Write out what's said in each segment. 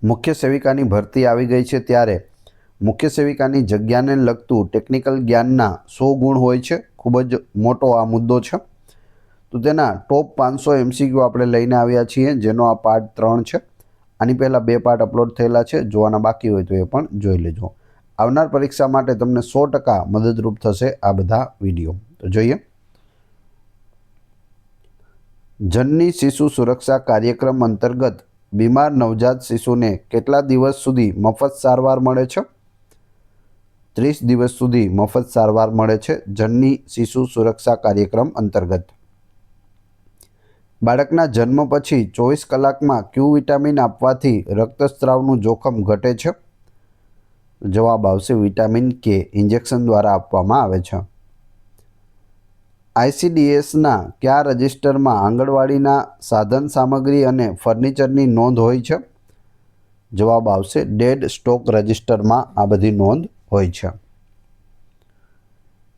મુખ્ય સેવિકાની ભરતી આવી ગઈ છે ત્યારે મુખ્ય સેવિકાની જગ્યાને લગતું ટેકનિકલ જ્ઞાનના 100 ગુણ હોય છે. ખૂબ જ મોટો આ મુદ્દો છે. તો તેના ટોપ 500 MCQ આપણે લઈને આવ્યા છીએ, જેનો આ પાર્ટ 3 છે. આની પહેલાં 2 પાર્ટ અપલોડ થયેલા છે. જોવાના બાકી હોય તો એ પણ જોઈ લેજો. આવનાર પરીક્ષા માટે તમને 100% મદદરૂપ થશે આ બધા વિડીયો. તો જોઈએ. જનની શિશુ સુરક્ષા કાર્યક્રમ અંતર્ગત બીમાર નવજાત શિશુને કેટલા દિવસ સુધી મફત સારવાર મળે છે? 30 દિવસ સુધી મફત સારવાર મળે છે જનની શિશુ સુરક્ષા કાર્યક્રમ અંતર્ગત. બાળકના જન્મ પછી 24 કલાકમાં ક્યુ વિટામિન આપવાથી રક્તસ્રાવનું જોખમ ઘટે છે? જવાબ આવશે વિટામિન કે. ઇન્જેક્શન દ્વારા આપવામાં આવે છે. ICDSના કયા રજિસ્ટરમાં આંગણવાડીના સાધન સામગ્રી અને ફર્નિચરની નોંધ હોય છે? જવાબ આવશે ડેડ સ્ટોક રજિસ્ટરમાં આ બધી નોંધ હોય છે.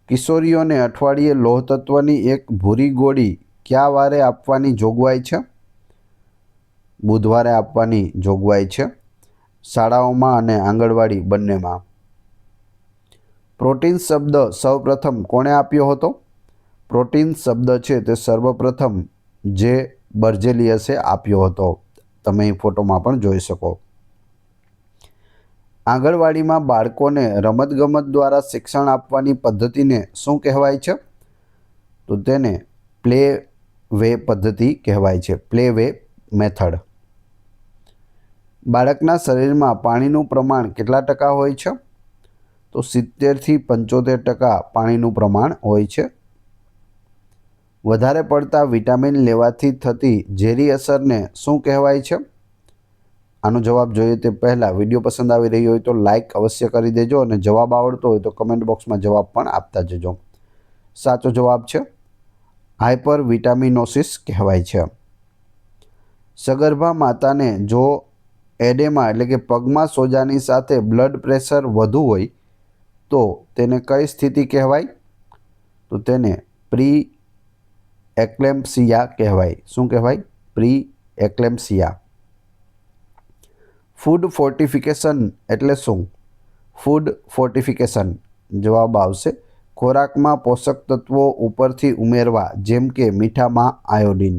કિશોરીઓને અઠવાડિયે લોહ તત્વની એક ભૂરી ગોળી કયા વારે આપવાની જોગવાઈ છે? બુધવારે આપવાની જોગવાઈ છે, શાળાઓમાં અને આંગણવાડી બંનેમાં. પ્રોટીન શબ્દ સૌપ્રથમ કોણે આપ્યો હતો? પ્રોટીન શબ્દ છે તે સર્વપ્રથમ જે બર્જેલિયસે આપ્યો હતો. તમે અહીં ફોટોમાં પણ જોઈ શકો. આંગણવાડીમાં બાળકોને રમતગમત દ્વારા શિક્ષણ આપવાની પદ્ધતિને શું કહેવાય છે? તો તેને પ્લે વે પદ્ધતિ કહેવાય છે. Play way method. બાળકના શરીરમાં પાણીનું પ્રમાણ કેટલા ટકા હોય છે? તો 70 થી 75% પાણીનું પ્રમાણ હોય છે. વધારે પડતા વિટામિન લેવાથી થતી ઝેરી અસરને શું કહેવાય છે? આનો જવાબ જોઈએ તે પહેલાં વિડીયો પસંદ આવી રહ્યો હોય તો લાઇક અવશ્ય કરી દેજો અને જવાબ આવડતો હોય તો કમેન્ટ બોક્સમાં જવાબ પણ આપતા જજો. સાચો જવાબ છે હાઇપર વિટામિનોસિસ કહેવાય છે. સગર્ભા માતાને જો એડેમા એટલે કે પગમાં સોજાની સાથે બ્લડ પ્રેશર વધુ હોય તો તેને કઈ સ્થિતિ કહેવાય? તો તેને પ્રી એક્લેમ્પ્સિયા કહેવાય. શું કહેવાય? પ્રી એક્લેમ્પ્સિયા. ફૂડ ફોર્ટિફિકેશન એટલે શું? ફૂડ ફોર્ટિફિકેશન જવાબ આવશે ખોરાકમાં પોષક તત્વો ઉપરથી ઉમેરવા, જેમ કે મીઠામાં આયોડિન.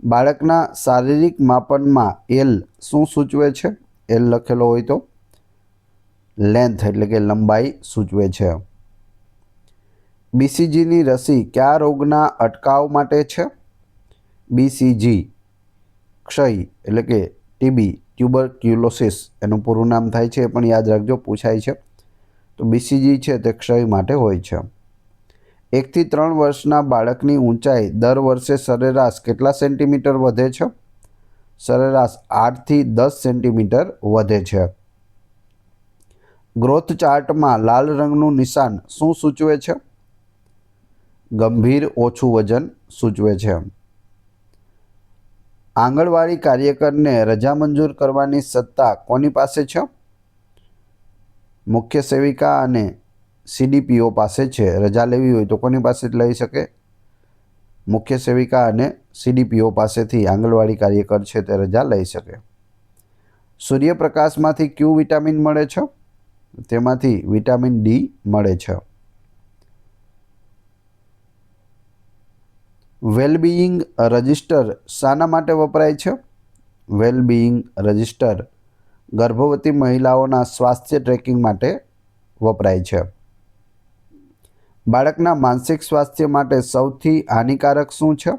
બાળકના શારીરિક માપનમાં એલ શું સૂચવે છે? એલ લખેલો હોય તો લેન્થ એટલે કે લંબાઈ સૂચવે છે. BCGની રસી કયા રોગના અટકાવ માટે છે? BCG ક્ષય એટલે કે TB ટ્યુબરક્યુલોસિસ એનું પૂરું નામ થાય છે, એ પણ યાદ રાખજો, પૂછાય છે. તો BCG છે તે ક્ષય માટે હોય છે. 1 થી 3 વર્ષના બાળકની ઊંચાઈ દર વર્ષે સરેરાશ કેટલા સેન્ટીમીટર વધે છે? સરેરાશ 8 થી 10 સેન્ટીમીટર વધે છે. ગ્રોથ ચાર્ટમાં લાલ રંગનું નિશાન શું સૂચવે છે? ગંભીર ઓછું વજન સૂચવે છે. આંગણવાડી કાર્યકરને રજા મંજૂર કરવાની સત્તા કોની પાસે છે? મુખ્ય સેવિકા અને CDPO પાસે છે. રજા લેવી હોય તો કોની પાસે લઈ શકે? મુખ્ય સેવિકા અને CDPO પાસેથી આંગણવાડી કાર્યકર છે તે રજા લઈ શકે. સૂર્યપ્રકાશમાંથી ક્યુ વિટામિન મળે છે? તેમાંથી વિટામિન D મળે છે. વેલબિઈંગ રજિસ્ટર શાના માટે વપરાય છે? વેલબિઈંગ રજિસ્ટર ગર્ભવતી મહિલાઓના સ્વાસ્થ્ય ટ્રેકિંગ માટે વપરાય છે. બાળકના માનસિક સ્વાસ્થ્ય માટે સૌથી હાનિકારક શું છે?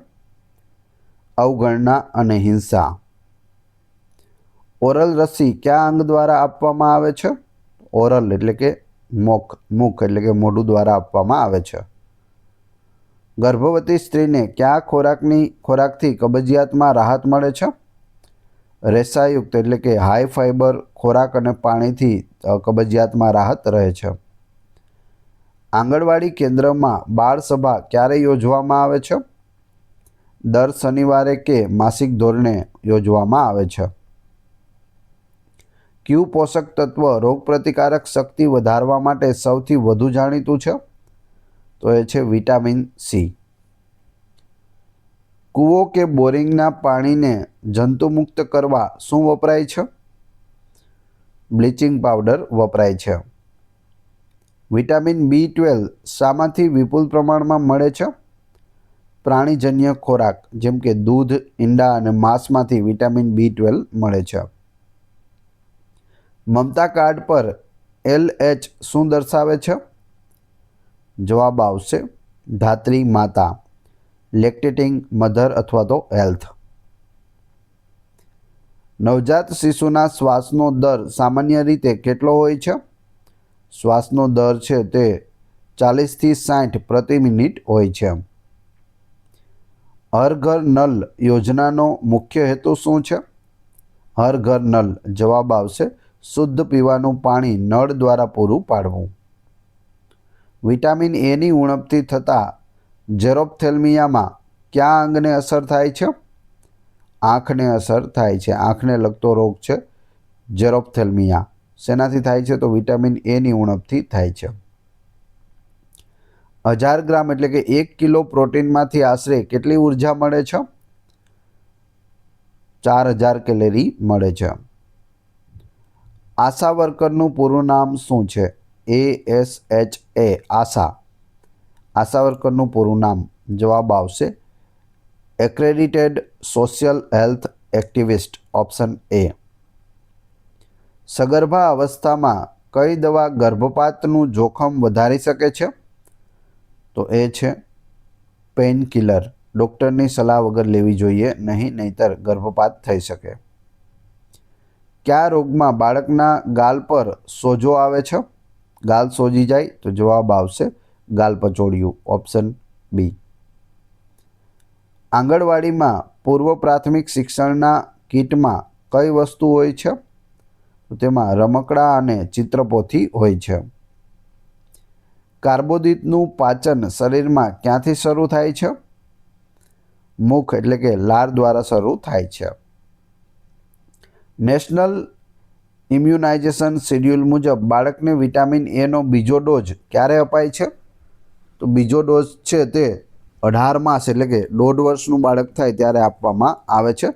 અવગણના અને હિંસા. ઓરલ રસી કયા અંગ દ્વારા આપવામાં આવે છે? ઓરલ એટલે કે મુખ એટલે કે મોઢું દ્વારા આપવામાં આવે છે. ગર્ભવતી સ્ત્રીને કયા ખોરાકથી કબજિયાતમાં રાહત મળે છે? રેસાયુક્ત એટલે કે હાઈ ફાઈબર ખોરાક અને પાણીથી કબજિયાતમાં રાહત રહે છે. આંગણવાડી કેન્દ્રમાં બાળ સભા ક્યારે યોજવામાં આવે છે? દર શનિવારે કે માસિક ધોરણે યોજવામાં આવે છે. ક્યુ પોષક તત્વ રોગપ્રતિકારક શક્તિ વધારવા માટે સૌથી વધુ જાણીતું છે? તો એ છે વિટામિન C. કૂવો કે બોરિંગના પાણીને જંતુમુક્ત કરવા શું વપરાય છે? બ્લીચિંગ પાવડર વપરાય છે. વિટામિન B12 શામાંથી વિપુલ પ્રમાણમાં મળે છે? પ્રાણીજન્ય ખોરાક જેમ કે દૂધ, ઈંડા અને માંસમાંથી વિટામિન B12 મળે છે. મમતા કાર્ડ પર LH શું દર્શાવે છે? જવાબ આવશે ધાત્રી માતા, લેક્ટેટિંગ મધર અથવા તો હેલ્થ. નવજાત શિશુના શ્વાસનો દર સામાન્ય રીતે કેટલો હોય છે? શ્વાસનો દર છે તે 40 થી 60 પ્રતિ મિનિટ હોય છે. હર ઘર નલ યોજનાનો મુખ્ય હેતુ શું છે? હર ઘર નલ જવાબ આવશે શુદ્ધ પીવાનું પાણી નળ દ્વારા પૂરું પાડવું. વિટામિન એની ઉણપથી થતા જેરોપ્થેલ્મિયામાં કયા અંગને અસર થાય છે? આંખને અસર થાય છે. આંખને લગતો રોગ છે જેરોપ્થેલ્મિયા. શેનાથી થાય છે? તો વિટામિન એની ઉણપથી થાય છે. 1000 ગ્રામ એટલે કે 1 કિલો પ્રોટીનમાંથી આશરે કેટલી ઉર્જા મળે છે? 4000 કેલેરી મળે છે. આશા વર્કરનું પૂરું નામ શું છે? ASHA આશા. આશા વર્કરનું પૂરું નામ જવાબ આવશે accredited social health activist, option A. સગર્ભા અવસ્થામાં કઈ દવા ગર્ભપાતનું જોખમ વધારી શકે છે? તો એ છે પેઇન કિલર. ડૉક્ટરની સલાહ વગર લેવી જોઈએ નહીં, નહીંતર ગર્ભપાત થઈ શકે. કયા રોગમાં બાળકના ગાલ પર સોજો આવે છે? ગાલ સોજી જાય તો જવાબ આવશે ગાલપચોડિયું, ઓપ્શન B. આંગણવાડીમાં પૂર્વ પ્રાથમિક શિક્ષણના કીટમાં કઈ વસ્તુ હોય છે? તો તેમાં રમકડા અને ચિત્રપોથી હોય છે. કાર્બોદિતનું પાચન શરીરમાં ક્યાંથી શરૂ થાય છે? મુખ એટલે કે લાર દ્વારા શરૂ થાય છે. નેશનલ ઇમ્યુનાઇઝેશન શેડ્યુલ મુજબ બાળકને વિટામિન એનો બીજો ડોઝ ક્યારે અપાય છે? તો બીજો ડોઝ છે તે 18 માસ એટલે કે 1.5 વર્ષનું બાળક થાય ત્યારે આપવામાં આવે છે.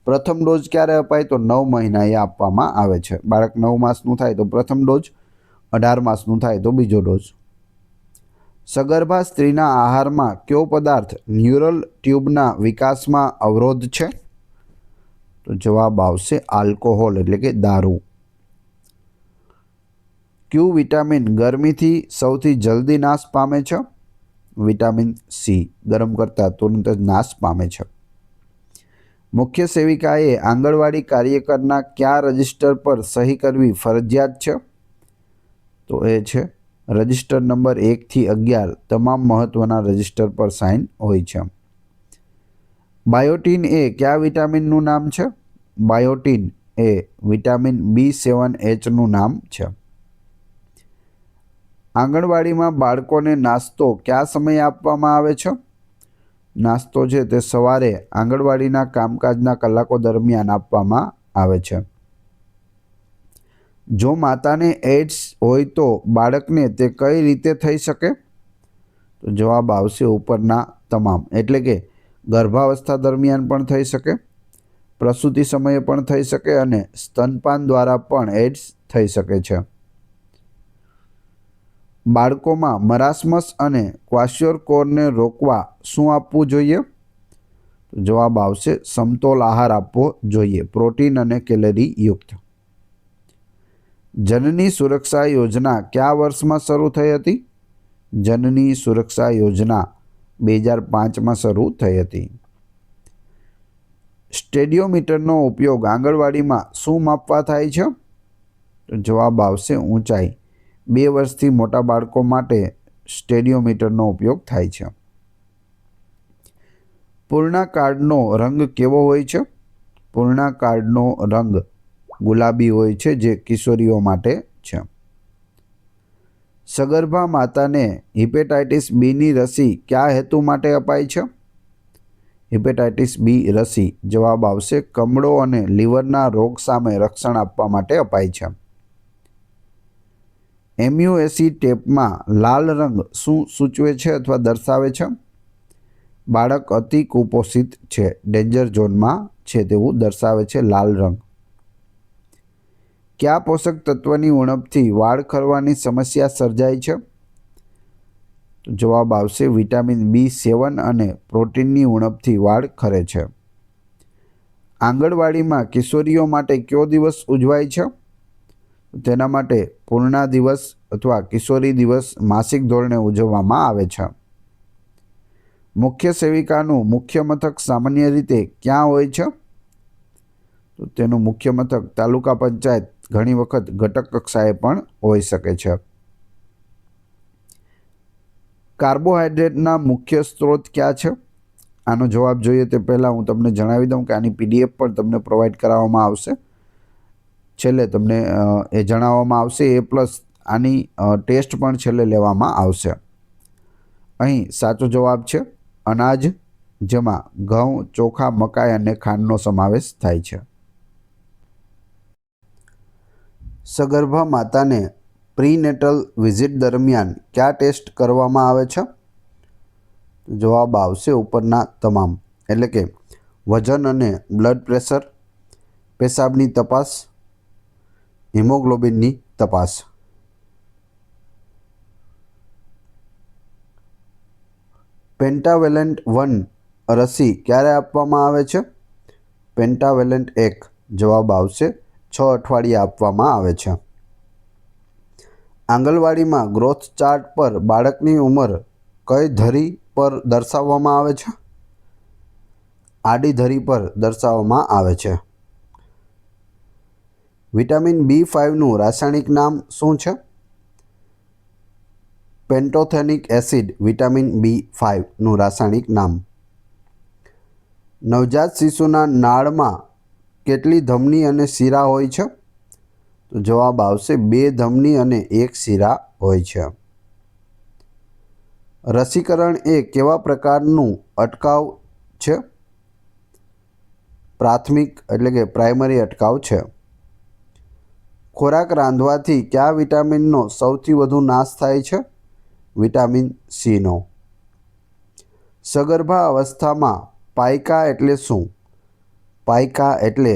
પ્રથમ ડોઝ ક્યારે અપાય? તો 9 મહિનાએ આપવામાં આવે છે. બાળક 9 માસનું થાય તો પ્રથમ ડોઝ, 18 માસનું થાય તો બીજો ડોઝ. સગર્ભા સ્ત્રીના આહારમાં કયો પદાર્થ ન્યુરલ ટ્યુબના વિકાસમાં અવરોધ છે? તો જવાબ આવશે આલ્કોહોલ એટલે કે દારૂ. કયું વિટામિન ગરમીથી સૌથી જલ્દી નાશ પામે છે? Vitamin C. ગરમ કરતાં તુરંત જ નાશ પામે છે. મુખ્ય સેવિકાએ આંગણવાડી કાર્યકરના કયા રજિસ્ટર પર સહી કરવી ફરજિયાત છે? તો એ છે રજિસ્ટર નંબર 1 થી 11 તમામ મહત્વના રજિસ્ટર પર સાઇન હોય છે. બાયોટીન એ કયા વિટામિનનું નામ છે? બાયોટીન એ વિટામિન B7Hનું નામ છે. આંગણવાડીમાં બાળકોને નાસ્તો કયા સમયે આપવામાં આવે છે? નાસ્તો છે તે સવારે આંગણવાડીના કામકાજના કલાકો દરમિયાન આપવામાં આવે છે. જો માતાને એઇડ્સ હોય તો બાળકને તે કઈ રીતે થઈ શકે? તો જવાબ આવશે ઉપરના તમામ. એટલે કે ગર્ભાવસ્થા દરમિયાન પણ થઈ શકે, પ્રસૂતિ સમયે પણ થઈ શકે અને સ્તનપાન દ્વારા પણ એઇડ્સ થઈ શકે છે. બાળકોમાં મરાસ્મસ અને ક્વાશિયોરકોરને રોકવા શું આપવું જોઈએ? તો જવાબ આવશે સમતોલ આહાર આપવો જોઈએ, પ્રોટીન અને કેલરી યુક્ત. જનની સુરક્ષા યોજના કયા વર્ષમાં શરૂ થઈ હતી? જનની સુરક્ષા યોજના 2005માં શરૂ થઈ હતી. સ્ટેડિયોમીટરનો ઉપયોગ આંગણવાડીમાં શું માપવા થાય છે? તો જવાબ આવશે ઊંચાઈ. 2 વર્ષથી મોટા બાળકો માટે સ્ટેડિયોમીટરનો ઉપયોગ થાય છે. પૂર્ણા કાર્ડનો રંગ કેવો હોય છે? પૂર્ણા કાર્ડનો રંગ ગુલાબી હોય છે, જે કિશોરીઓ માટે છે. સગર્ભા માતાને હિપેટાઇટિસ બીની રસી કયા હેતુ માટે અપાય છે? હિપેટાઇટિસ બી રસી જવાબ આવશે કમળો અને લીવરના રોગ સામે રક્ષણ આપવા માટે અપાય છે. એમ્યુએસી ટેપમાં લાલ રંગ શું સૂચવે છે અથવા દર્શાવે છે? બાળક અતિ કુપોષિત છે, ડેન્જર ઝોનમાં છે તેવું દર્શાવે છે લાલ રંગ. કયા પોષક તત્વની ઉણપથી વાળ ખરવાની સમસ્યા સર્જાય છે? જવાબ આવશે વિટામિન B7 અને પ્રોટીનની ઉણપથી વાળ ખરે છે. આંગણવાડીમાં કિશોરીઓ માટે કયો દિવસ ઉજવાય છે? તેના માટે પૂર્ણા દિવસ અથવા કિશોરી દિવસ માસિક ધોરણે ઉજવવામાં આવે છે. મુખ્ય સેવિકાનું મુખ્ય મથક સામાન્ય રીતે ક્યાં હોય છે? તો તેનું મુખ્ય મથક તાલુકા પંચાયત, ઘણી વખત ઘટક કક્ષાએ પણ હોઈ શકે છે. કાર્બોહાઈડ્રેટના મુખ્ય સ્ત્રોત ક્યાં છે? આનો જવાબ જોઈએ તે પહેલાં હું તમને જણાવી દઉં કે આની PDF પણ તમને પ્રોવાઈડ કરાવવામાં આવશે. છેલ્લે તમને એ જણાવવામાં આવશે. એ પ્લસ આની ટેસ્ટ પણ છેલ્લે લેવામાં આવશે. અહીં સાચો જવાબ છે અનાજ, જેમાં ઘઉં, ચોખા, મકાઈ અને ખાંડનો સમાવેશ થાય છે. સગર્ભા માતાને પ્રીનેટલ વિઝિટ દરમિયાન કયા ટેસ્ટ કરવામાં આવે છે? જવાબ આવશે ઉપરના તમામ, એટલે કે વજન અને બ્લડ પ્રેશર, પેશાબની તપાસ, હિમોગ્લોબિનની તપાસ. પેન્ટાવેલેન્ટ 1 રસી ક્યારે આપવામાં આવે છે? પેન્ટાવેલેન્ટ 1 જવાબ આવશે 6 અઠવાડિયે આપવામાં આવે છે. આંગણવાડીમાં ગ્રોથ ચાર્ટ પર બાળકની ઉંમર કઈ ધરી પર દર્શાવવામાં આવે છે? આડી ધરી પર દર્શાવવામાં આવે છે. વિટામિન B5નું રાસાયણિક નામ શું છે? પેન્ટોથેનિક એસિડ વિટામિન B5નું રાસાયણિક નામ. નવજાત શિશુના નાળમાં કેટલી ધમની અને શિરા હોય છે? તો જવાબ આવશે 2 ધમની અને 1 શિરા હોય છે. રસીકરણ એ કેવા પ્રકારનું અટકાવ છે? પ્રાથમિક એટલે કે પ્રાઇમરી અટકાવ છે. ખોરાક રાંધવાથી કયા વિટામિનનો સૌથી વધુ નાશ થાય છે? વિટામિન Cનો. સગર્ભા અવસ્થામાં પાયકા એટલે શું? પાયકા એટલે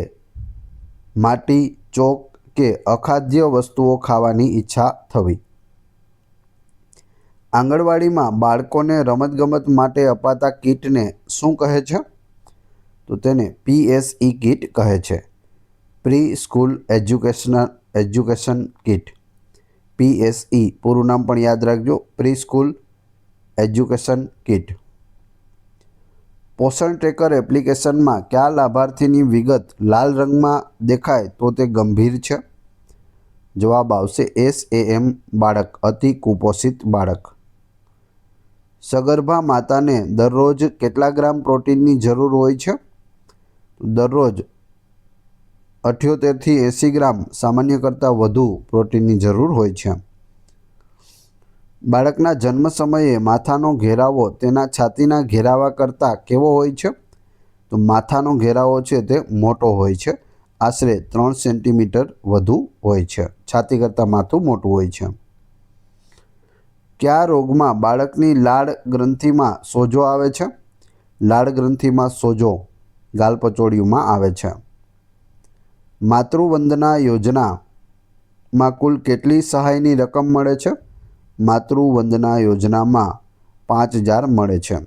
માટી, ચોક કે અખાદ્ય વસ્તુઓ ખાવાની ઈચ્છા થવી. આંગણવાડીમાં બાળકોને રમતગમત માટે અપાતા કીટને શું કહે છે? તો તેને PSE કીટ કહે છે. Pre school education kit. PSE પૂરું નામ પણ યાદ રાખજો, પ્રી સ્કૂલ એજ્યુકેશન કીટ. પોષણ ટ્રેકર એપ્લિકેશનમાં કયા લાભાર્થીની વિગત લાલ રંગમાં દેખાય તો તે ગંભીર છે? જવાબ આવશે SAM બાળક, અતિ કુપોષિત બાળક. સગર્ભા માતાને દરરોજ કેટલા ગ્રામ પ્રોટીનની જરૂર હોય છે? દરરોજ 78 થી 80 ગ્રામ સામાન્ય કરતાં વધુ પ્રોટીનની જરૂર હોય છે. બાળકના જન્મ સમયે માથાનો ઘેરાવો તેના છાતીના ઘેરાવા કરતાં કેવો હોય છે? તો માથાનો ઘેરાવો છે તે મોટો હોય છે, આશરે 3 સેન્ટીમીટર વધુ હોય છે. છાતી કરતાં માથું મોટું હોય છે. કયા રોગમાં બાળકની લાળ ગ્રંથિમાં સોજો આવે છે? લાળ ગ્રંથિમાં સોજો ગાલપચોડિયુંમાં આવે છે. માતૃવંદના યોજનામાં કુલ કેટલી સહાયની રકમ મળે છે? માતૃવંદના યોજનામાં 5000 મળે છે.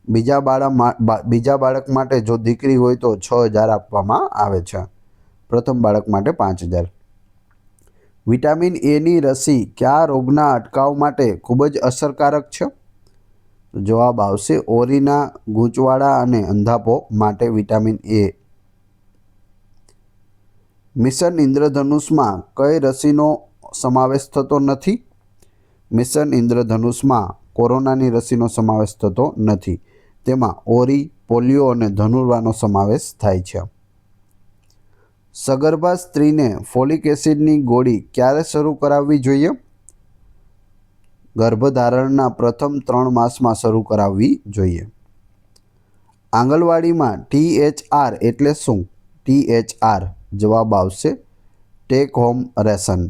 બીજા બાળક માટે જો દીકરી હોય તો 6000 આપવામાં આવે છે. પ્રથમ બાળક માટે 5000. વિટામિન Aની રસી કયા રોગના અટકાવ માટે ખૂબ જ અસરકારક છે? જવાબ આવશે ઓરીના ગૂંચવાડા અને અંધાપો માટે વિટામિન A. મિશન ઇન્દ્રધનુષમાં કઈ રસીનો સમાવેશ થતો નથી? મિશન ઇન્દ્રધનુષમાં કોરોનાની રસીનો સમાવેશ થતો નથી. તેમાં ઓરી, પોલિયો અને ધનુર્વાનો સમાવેશ થાય છે. સગર્ભા સ્ત્રીને ફોલિક એસિડની ગોળી ક્યારે શરૂ કરાવવી જોઈએ? ગર્ભધારણના પ્રથમ 3 માસમાં શરૂ કરાવવી જોઈએ. આંગણવાડીમાં THR એટલે શું? THR જવાબ આવશે take home ration.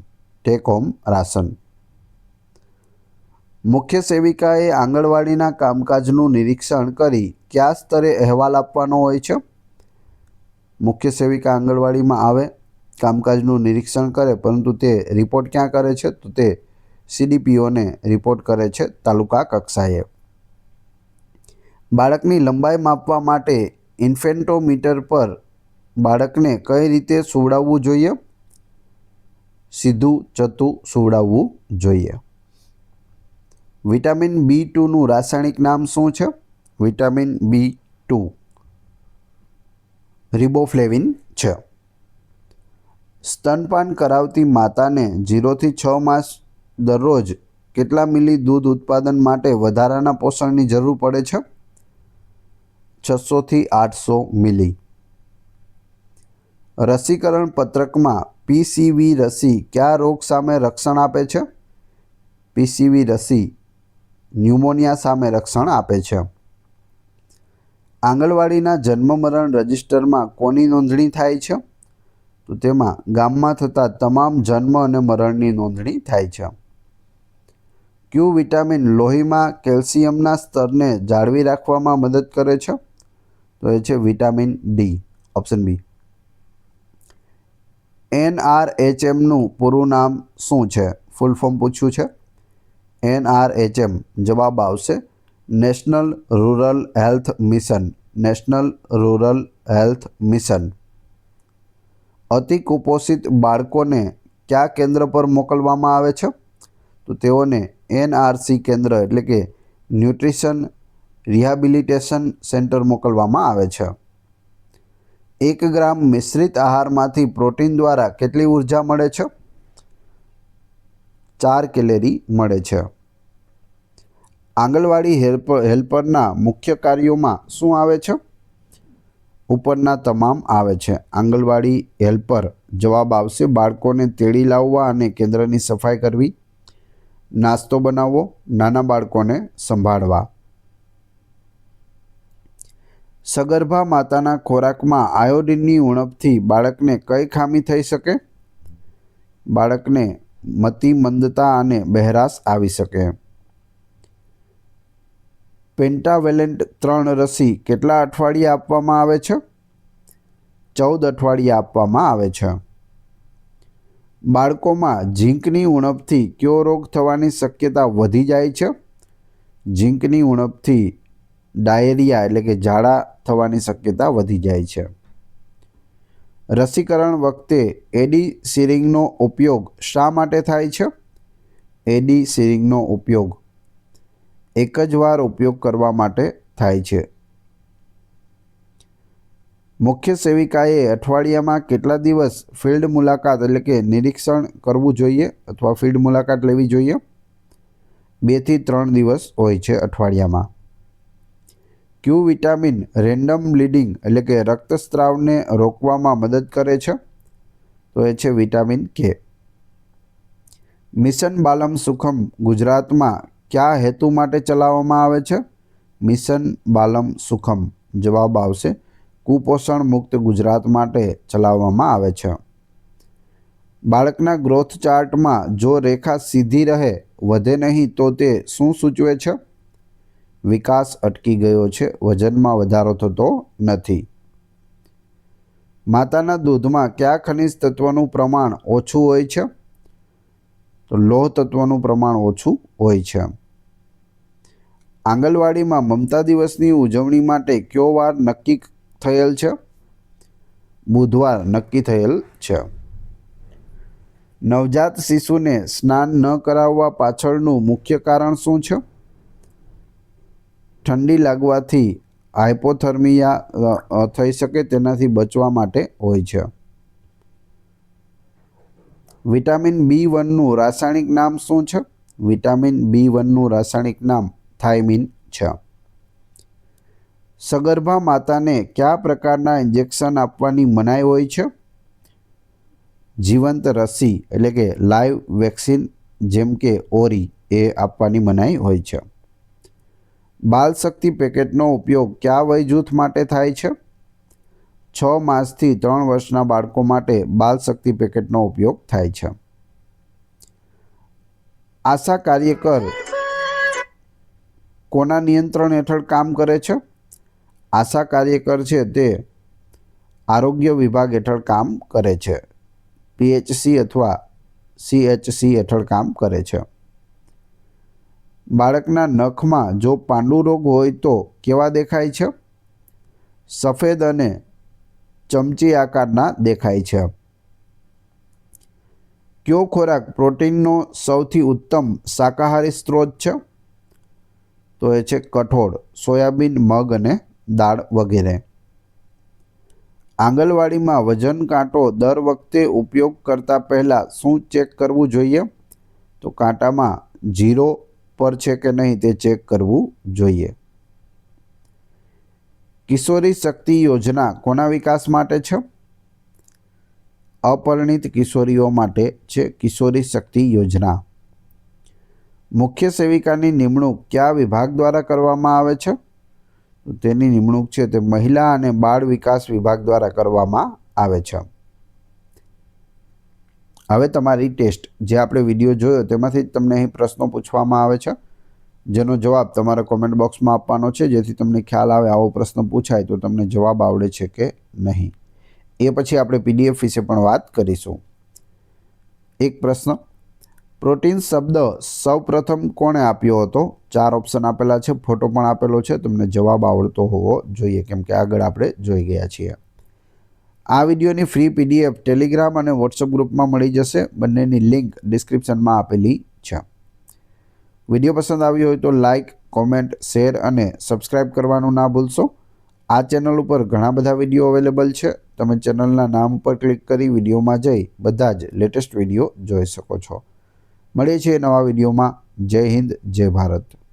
Take home ration. મુખ્ય સેવિકાએ આંગણવાડીના કામકાજનું નિરીક્ષણ કરી કયા સ્તરે અહેવાલ આપવાનો હોય છે? મુખ્ય સેવિકા આંગણવાડીમાં આવે, કામકાજનું નિરીક્ષણ કરે, પરંતુ તે રિપોર્ટ ક્યાં કરે છે? તો તે CDPOને રિપોર્ટ કરે છે તાલુકા કક્ષાએ. બાળકની લંબાઈ માપવા માટે ઇન્ફેન્ટોમીટર પર બાળકને કઈ રીતે સુવડાવવું જોઈએ? સીધું ચતું સુવડાવવું જોઈએ. વિટામિન B2નું રાસાયણિક નામ શું છે? વિટામિન B2 રિબોફ્લેવિન છે. સ્તનપાન કરાવતી માતાને 0 થી 6 માસ દરરોજ કેટલા મિલી દૂધ ઉત્પાદન માટે વધારાના પોષણની જરૂર પડે છે? 600 થી 800 મિલી. રસીકરણ પત્રકમાં PCV રસી કયા રોગ સામે રક્ષણ આપે છે? PCV રસી ન્યુમોનિયા સામે રક્ષણ આપે છે. આંગણવાડીના જન્મ મરણ રજિસ્ટરમાં કોની નોંધણી થાય છે? તો તેમાં ગામમાં થતા તમામ જન્મ અને મરણની નોંધણી થાય છે. કયું વિટામિન લોહીમાં કેલ્શિયમના સ્તરને જાળવી રાખવામાં મદદ કરે છે? તો એ છે વિટામિન D, ઓપ્શન બી. NRHMનું પૂરું નામ શું છે? ફૂલ ફોર્મ પૂછ્યું છે. NRHM જવાબ આવશે national rural health mission. National rural health mission. અતિ કુપોષિત બાળકોને કયા કેન્દ્ર પર મોકલવામાં આવે છે? તો તેઓને NRC કેન્દ્ર એટલે કે ન્યુટ્રિશન રિહાબિલિટેશન સેન્ટર મોકલવામાં આવે છે. 1 ગ્રામ મિશ્રિત આહારમાંથી પ્રોટીન દ્વારા કેટલી ઉર્જા મળે છે? 4 કેલેરી મળે છે. આંગણવાડી હેલ્પરના મુખ્ય કાર્યોમાં શું આવે છે? ઉપરના તમામ આવે છે. આંગણવાડી હેલ્પર જવાબ આવશે બાળકોને તેડી લાવવા અને કેન્દ્રની સફાઈ કરવી, નાસ્તો બનાવવો, નાના બાળકોને સંભાળવા. સગર્ભા માતાના ખોરાકમાં આયોડિનની ઉણપથી બાળકને કઈ ખામી થઈ શકે? બાળકને મતિમંદતા અને બહેરાશ આવી શકે. પેન્ટાવેલેન્ટ 3 રસી કેટલા અઠવાડિયે આપવામાં આવે છે? 14 અઠવાડિયે આપવામાં આવે છે. બાળકોમાં ઝીંકની ઉણપથી કયો રોગ થવાની શક્યતા વધી જાય છે? ઝીંકની ઉણપથી ડાયેરિયા એટલે કે ઝાડા થવાની શક્યતા વધી જાય છે. રસીકરણ વખતે એડી સિરિંગનો ઉપયોગ શા માટે થાય છે? એડી સિરિંગનો ઉપયોગ એક જ વાર ઉપયોગ કરવા માટે થાય છે. મુખ્ય સેવિકાએ અઠવાડિયામાં કેટલા દિવસ ફિલ્ડ મુલાકાત એટલે કે નિરીક્ષણ કરવું જોઈએ અથવા ફિલ્ડ મુલાકાત લેવી જોઈએ? 2 થી 3 દિવસ હોય છે અઠવાડિયામાં. કયું વિટામિન રેન્ડમ બ્લીડિંગ એટલે કે રક્તસ્રાવને રોકવામાં મદદ કરે છે? તો એ છે વિટામિન K. મિશન બાલમ સુખમ ગુજરાતમાં કયા હેતુ માટે ચલાવવામાં આવે છે? મિશન બાલમ સુખમ જવાબ આવશે કુપોષણ મુક્ત ગુજરાત માટે ચલાવવામાં આવે છે. બાળકના ગ્રોથ ચાર્ટમાં જો રેખા સીધી રહે, વધે નહીં તો તે શું સૂચવે છે? વિકાસ અટકી ગયો છે, વજનમાં વધારો થતો નથી. માતાના દૂધમાં કયા ખનિજ તત્વનું પ્રમાણ ઓછું હોય છે? તો લોહ તત્વનું પ્રમાણ ઓછું હોય છે. આંગણવાડીમાં મમતા દિવસની ઉજવણી માટે કયો વાર નક્કી થયેલ છે? બુધવાર નક્કી થયેલ છે. નવજાત શિશુને સ્નાન ન કરાવવા પાછળનું મુખ્ય કારણ શું છે? ઠંડી લાગવાથી હાઇપોથર્મિયા થઈ શકે તેનાથી બચવા માટે હોય છે. વિટામિન B1નું રાસાયણિક નામ શું છે? વિટામિન B1નું રાસાયણિક નામ થાઇમીન છે. સગર્ભા માતાને કયા પ્રકારના ઇન્જેક્શન આપવાની મનાઈ હોય છે? જીવંત રસી એટલે કે લાઈવ વેક્સિન જેમ કે ઓરી એ આપવાની મનાઈ હોય છે. બાલ શક્તિ પેકેટનો ઉપયોગ કયા વય જૂથ માટે થાય છે? 6 માસથી 3 વર્ષના બાળકો માટે બાલ શક્તિ પેકેટનો ઉપયોગ થાય છે. આશા કાર્યકર કોના નિયંત્રણ હેઠળ કામ કરે છે? આશા કાર્યકર છે તે આરોગ્ય વિભાગ હેઠળ કામ કરે છે. PHC અથવા CHC હેઠળ કામ કરે છે. બાળકના નખમાં જો પાંડુ રોગ હોય તો કેવા દેખાય છે? સફેદ અને ચમચી આકારના દેખાય છે. કયો ખોરાક પ્રોટીનનો સૌથી ઉત્તમ શાકાહારી સ્ત્રોત છે? તો એ છે કઠોળ, સોયાબીન, મગ અને દાળ વગેરે. આંગણવાડીમાં વજન કાંટો દર વખતે ઉપયોગ કરતા પહેલાં શું ચેક કરવું જોઈએ? તો કાંટામાં 0 પર છે કે નહીં તે ચેક કરવું જોઈએ. કિશોરી શક્તિ યોજના કોના વિકાસ માટે છે? અપરિણિત કિશોરીઓ માટે છે કિશોરી શક્તિ યોજના. મુખ્ય સેવિકાની નિમણૂક કયા વિભાગ દ્વારા કરવામાં આવે છે? તો તેની નિમણૂક છે તે મહિલા અને બાળ વિકાસ વિભાગ દ્વારા કરવામાં આવે છે. હવે તમારી ટેસ્ટ, જે આપણે વિડીયો જોયો તેમાંથી તમને અહીં પ્રશ્નો પૂછવામાં આવે છે, જેનો જવાબ તમારે કોમેન્ટ બોક્સમાં આપવાનો છે, જેથી તમને ખ્યાલ આવે આવો પ્રશ્ન પૂછાય તો તમને જવાબ આવડે છે કે નહીં. એ પછી આપણે PDF વિશે પણ વાત કરીશું. એક પ્રશ્ન, પ્રોટીન શબ્દ સૌપ્રથમ કોણે આપ્યો હતો? 4 ઓપ્શન આપેલા છે, ફોટો પણ આપેલો છે. તમને જવાબ આવડતો હોવો જોઈએ, કેમ કે આગળ આપણે જોઈ ગયા છીએ. આ વિડીયોની ફ્રી PDF ટેલિગ્રામ અને વોટ્સઅપ ગ્રુપમાં મળી જશે. બંનેની લિંક ડિસ્ક્રિપ્શનમાં આપેલી છે. વિડીયો પસંદ આવ્યો હોય તો લાઇક, કોમેન્ટ, શેર અને સબસ્ક્રાઈબ કરવાનું ના ભૂલશો. આ ચેનલ ઉપર ઘણા બધા વિડીયો અવેલેબલ છે. તમે ચેનલના નામ પર ક્લિક કરી વિડીયોમાં જઈ બધા જ લેટેસ્ટ વિડીયો જોઈ શકો છો. મળીએ છીએ નવા વિડીયોમાં. જય હિન્દ, જય ભારત.